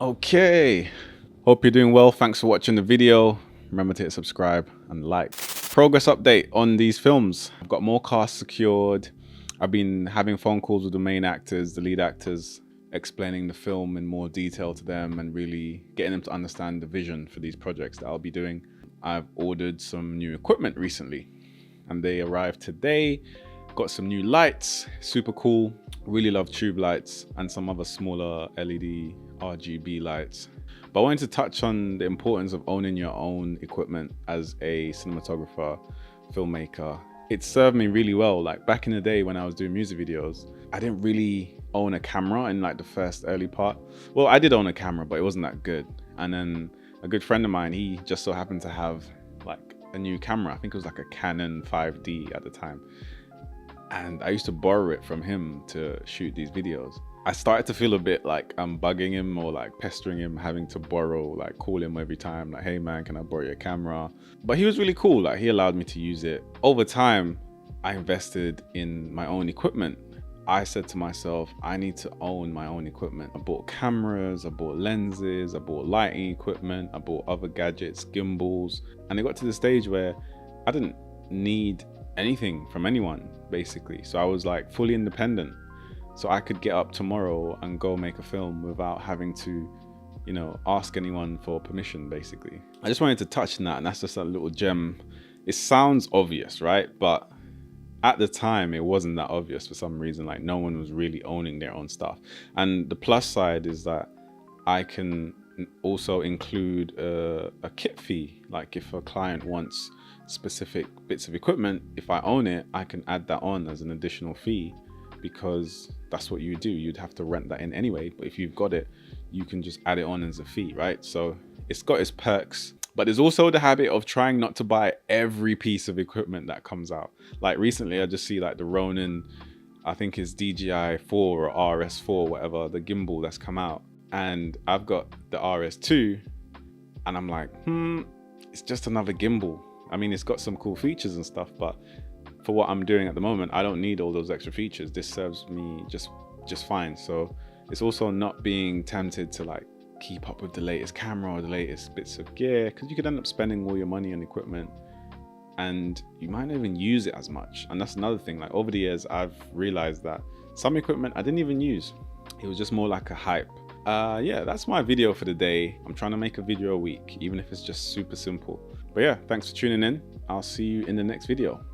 Okay, hope you're doing well. Thanks for watching the video. Remember to hit subscribe and like. Progress update on these films. I've got more casts secured. I've been having phone calls with the main actors, the lead actors, explaining the film in more detail to them and really getting them to understand the vision for these projects that I'll be doing. I've ordered some new equipment recently and they arrived today. Got some new lights, super cool. Really love tube lights and some other smaller LED RGB lights. But I wanted to touch on the importance of owning your own equipment as a cinematographer, filmmaker. It served me really well. Like back in the day when I was doing music videos, I didn't really own a camera in like the first early part. Well, I did own a camera, but it wasn't that good. And then a good friend of mine, he just so happened to have like a new camera. I think it was like a Canon 5D at the time. And I used to borrow it from him to shoot these videos. I started to feel a bit like I'm bugging him or like pestering him, having to borrow, like call him every time, like, hey man, can I borrow your camera? But he was really cool, like he allowed me to use it. Over time, I invested in my own equipment. I said to myself, I need to own my own equipment. I bought cameras, I bought lenses, I bought lighting equipment, I bought other gadgets, gimbals. And it got to the stage where I didn't need anything from anyone, basically. So I was like fully independent. So I could get up tomorrow and go make a film without having to, you know, ask anyone for permission, basically. I just wanted to touch on that, and that's just a little gem. It sounds obvious, right? But at the time, it wasn't that obvious for some reason. Like no one was really owning their own stuff. And the plus side is that I can also include a kit fee. Like if a client wants specific bits of equipment, if I own it, I can add that on as an additional fee, because that's what you do. You'd have to rent that in anyway, but if you've got it, you can just add it on as a fee, right? So it's got its perks. But there's also the habit of trying not to buy every piece of equipment that comes out. Like recently I just see like the Ronin, I think it's DJI 4 or RS4, whatever, the gimbal that's come out, and I've got the RS2 and I'm like, it's just another gimbal. I mean, it's got some cool features and stuff, but for what I'm doing at the moment, I don't need all those extra features. This serves me just fine. So it's also not being tempted to like keep up with the latest camera or the latest bits of gear, because you could end up spending all your money on equipment and you might not even use it as much. And that's another thing. Like over the years, I've realized that some equipment I didn't even use. It was just more like a hype. Yeah, that's my video for the day. I'm trying to make a video a week, even if it's just super simple. But yeah, thanks for tuning in. I'll see you in the next video.